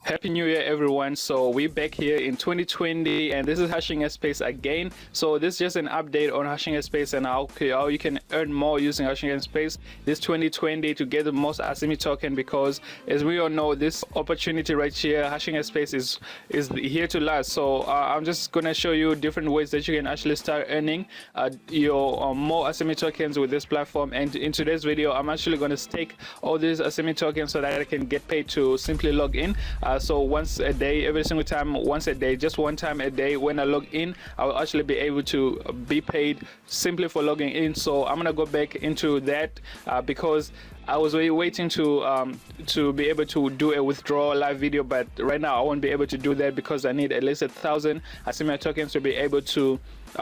Happy New Year, everyone. So we're back here in 2020 and this is Hashing a Space again. So this is just an update on Hashing a Space and how you can earn more using Hashing a Space this 2020 to get the most ASIMI token, because as we all know, this opportunity right here, Hashing a Space is here to last. So I'm just gonna show you different ways that you can actually start earning your more ASIMI tokens with this platform. And in today's video, I'm actually going to stake all these ASIMI tokens so that I can get paid to simply log in. So once a day, every single time, once a day, just one time a day, when I log in, I'll actually be able to be paid simply for logging in. So I'm gonna go back into that because I was waiting to be able to do a withdrawal live video, but right now I won't be able to do that because I need at least 1,000 ASIMI tokens to be able to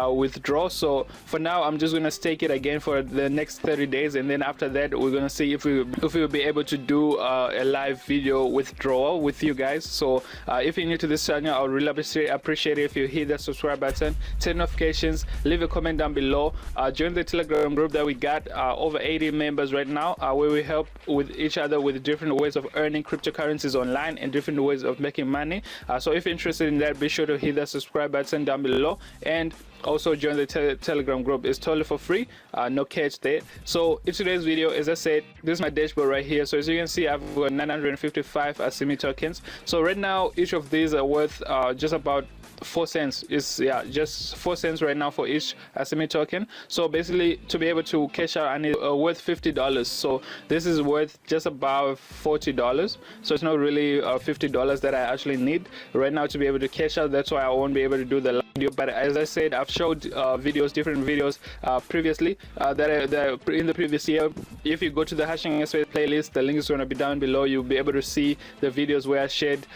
withdraw. So for now, I'm just gonna stake it again for the next 30 days, and then after that, we're gonna see if we will be able to do a live video withdrawal with you guys. So if you're new to this channel, I would really appreciate it if you hit that subscribe button, turn notifications, leave a comment down below, join the Telegram group that we got over 80 members right now, where we help with each other with different ways of earning cryptocurrencies online and different ways of making money. So if you're interested in that, be sure to hit that subscribe button down below and also join the Telegram group. It's totally for free, no catch there. So in today's video, as I said, this is my dashboard right here. So as you can see, I've got 955 ASIMI tokens. So right now, each of these are worth just about 4 cents. Is just 4 cents right now for each ASIMI token. So basically, to be able to cash out, I need worth $50. So this is worth just about $40. So it's not really $50 that I actually need right now to be able to cash out. That's why I won't be able to do the video. But as I said, I've showed different videos previously that in the previous year. If you go to the Hashing a Space playlist, the link is going to be down below. You'll be able to see the videos where I shared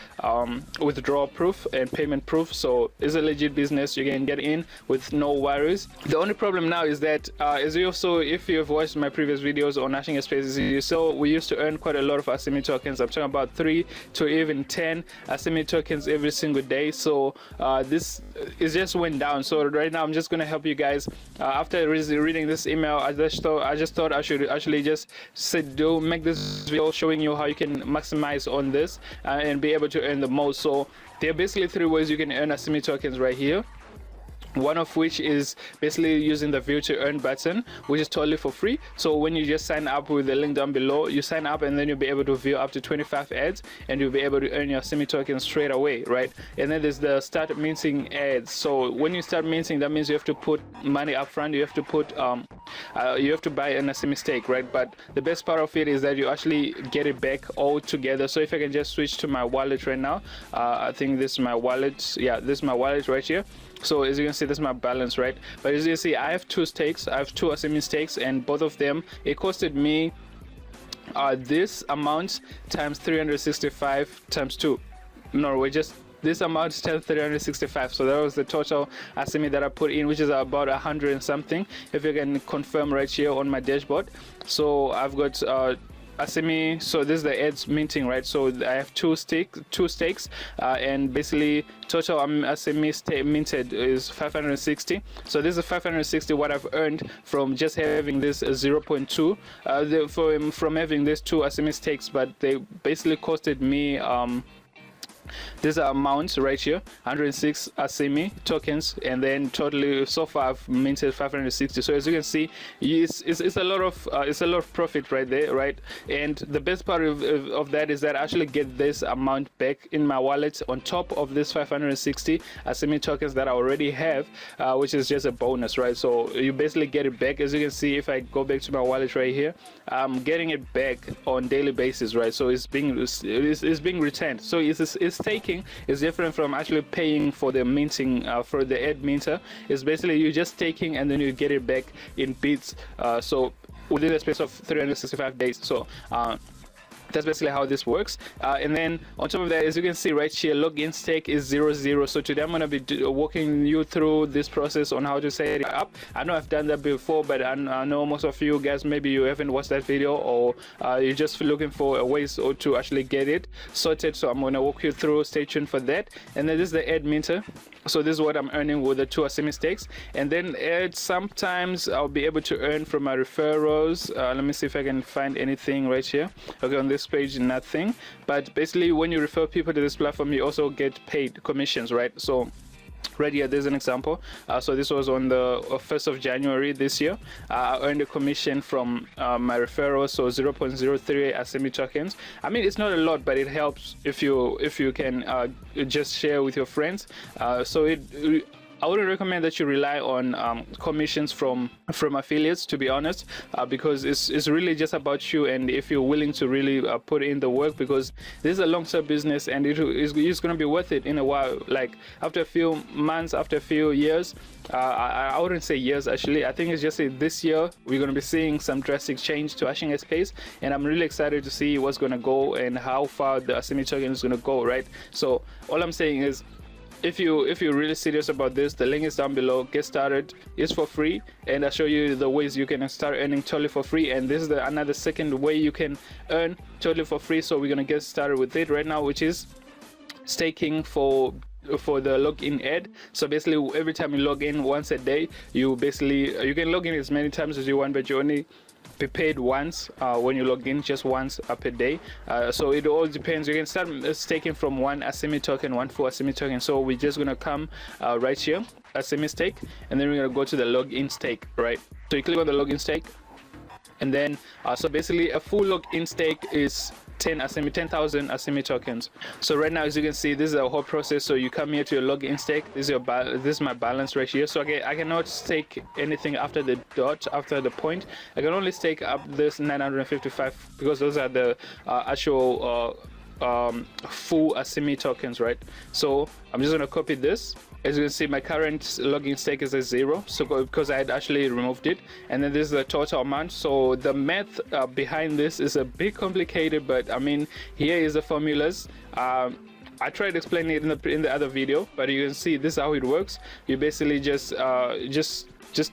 withdrawal proof and payment proof. So it's a legit business. You can get in with no worries. The only problem now is that as you also, if you've watched my previous videos on Hashing a Space, you saw we used to earn quite a lot of ASIMI tokens. I'm talking about 3 to even 10 ASIMI tokens every single day. So this is just went down. So right now I'm just going to help you guys. After reading this email, I just thought I should actually just make this video showing you how you can maximize on this and be able to earn the most. So there are basically 3 ways you can earn ASIMI tokens right here. One of which is basically using the view to earn button, which is totally for free. So when you just sign up with the link down below, you sign up and then you'll be able to view up to 25 ads and you'll be able to earn your ASIMI tokens straight away, right? And then there's the start minting ads. So when you start minting, that means you have to put money up front. You have to put you have to buy an ASIMI stake, right? But the best part of it is that you actually get it back all together. So if I can just switch to my wallet right now, I think this is my wallet. Yeah, this is my wallet right here. So as you can see, this is my balance, right? But as you can see, I have 2 stakes. I have 2 ASIMI stakes, and both of them, it costed me this amount times 365 times 2. No, we just this amount times 365. So that was the total ASIMI that I put in, which is about 100 and something. If you can confirm right here on my dashboard. So I've got ASIMI, so this is the ads minting, right? So I have 2 stakes, and basically total ASIMI minted is 560. So this is 560 what I've earned from just having this 0.2 from having these 2 ASIMI stakes, but they basically costed me this amount right here, 106 ASIMI tokens, and then totally so far I've minted 560. So as you can see, it's a lot of profit right there, right? And the best part of that is that I actually get this amount back in my wallet on top of this 560 ASIMI tokens that I already have, which is just a bonus, right? So you basically get it back. As you can see, if I go back to my wallet right here, I'm getting it back on daily basis, right? So it's being returned. So it's staking is different from actually paying for the minting, for the ad minter. It's basically you just staking and then you get it back in bits, so within the space of 365 days. So that's basically how this works. And then on top of that, as you can see right here, login stake is 0.0. So today I'm going to be walking you through this process on how to set it up. I know I've done that before, but I know most of you guys, maybe you haven't watched that video, or you're just looking for ways to actually get it sorted. So I'm going to walk you through. Stay tuned for that. And then this is the ad minter. So this is what I'm earning with the 2 ASIMI stakes. And then sometimes I'll be able to earn from my referrals. Let me see if I can find anything right here. Okay, on this this page nothing, but basically when you refer people to this platform, you also get paid commissions, right? So right here, there's an example. So this was on the 1st of January this year. I earned a commission from my referral, so 0.03 ASIMI tokens. I mean, it's not a lot, but it helps if you can just share with your friends. I wouldn't recommend that you rely on commissions from affiliates, to be honest, because it's really just about you, and if you're willing to really put in the work, because this is a long-term business and it's going to be worth it in a while. Like after a few months, after a few years, I wouldn't say years actually, I think it's just this year we're going to be seeing some drastic change to hashing space, and I'm really excited to see what's going to go and how far the ASIMI token is going to go, right? So all I'm saying is, if you're really serious about this, the link is down below. Get started. It's for free, and I'll show you the ways you can start earning totally for free. And this is another second way you can earn totally for free. So we're gonna get started with it right now, which is staking for the login ad. So basically every time you log in once a day, you can log in as many times as you want, but you only be paid once when you log in, just once per day. So it all depends. You can start staking from one ASIMI token, one full ASIMI token. So we're just gonna come right here, ASIMI stake, and then we're gonna go to the login stake, right? So you click on the login stake, and then so basically a full login stake is 10,000 ASIMI tokens. So right now, as you can see, this is a whole process. So you come here to your login stake. This is my balance right here. So I cannot stake anything after the dot, after the point. I can only stake up this 955 because those are the actual full ASIMI tokens, right? So I'm just gonna copy this. As you can see, my current login stake is at 0, so because I had actually removed it, and then this is the total amount. So the math behind this is a bit complicated, but I mean, here is the formulas. I tried explaining it in the other video, but you can see this is how it works. You basically just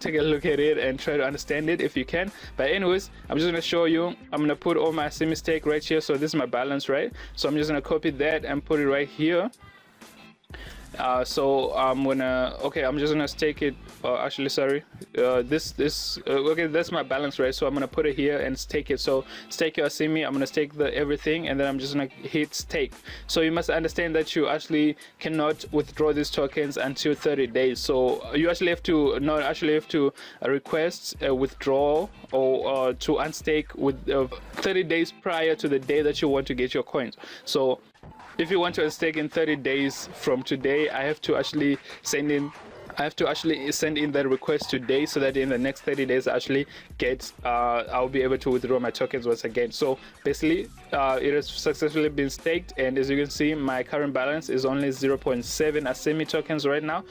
take a look at it and try to understand it if you can. But anyways, I'm just gonna show you. I'm gonna put all my ASIMI stake right here. So this is my balance, right? So I'm just gonna copy that and put it right here. So I'm just gonna stake it. Actually, sorry, okay, that's my balance, right? So I'm gonna put it here and stake it. So stake your ASIMI. I'm gonna stake everything, and then I'm just gonna hit stake. So you must understand that you actually cannot withdraw these tokens until 30 days. So you actually have to request a withdrawal or to unstake with 30 days prior to the day that you want to get your coins. So if you want to stake in 30 days from today, I have to actually send in that request today, so that in the next 30 days I'll be able to withdraw my tokens once again. So basically it has successfully been staked, and as you can see, my current balance is only 0.7 ASIMI tokens right now.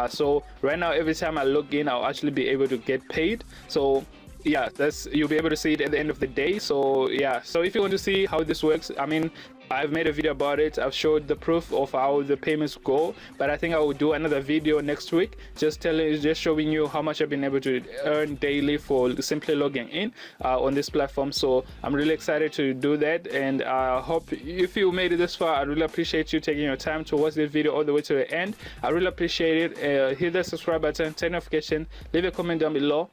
So right now, every time I log in, I'll actually be able to get paid. So yeah, you'll be able to see it at the end of the day. So yeah, so if you want to see how this works, I mean, I've made a video about it. I've showed the proof of how the payments go, but I think I will do another video next week just showing you how much I've been able to earn daily for simply logging in on this platform. So I'm really excited to do that, and I hope if you made it this far, I really appreciate you taking your time to watch this video all the way to the end. I really appreciate it. Hit the subscribe button, turn notification, leave a comment down below.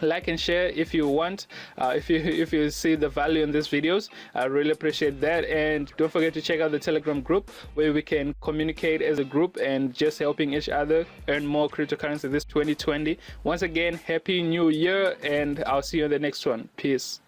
Like and share if you want, if you see the value in these videos. I really appreciate that. And don't forget to check out the Telegram group, where we can communicate as a group and just helping each other earn more cryptocurrency this 2020. Once again, happy new year, and I'll see you in the next one. Peace.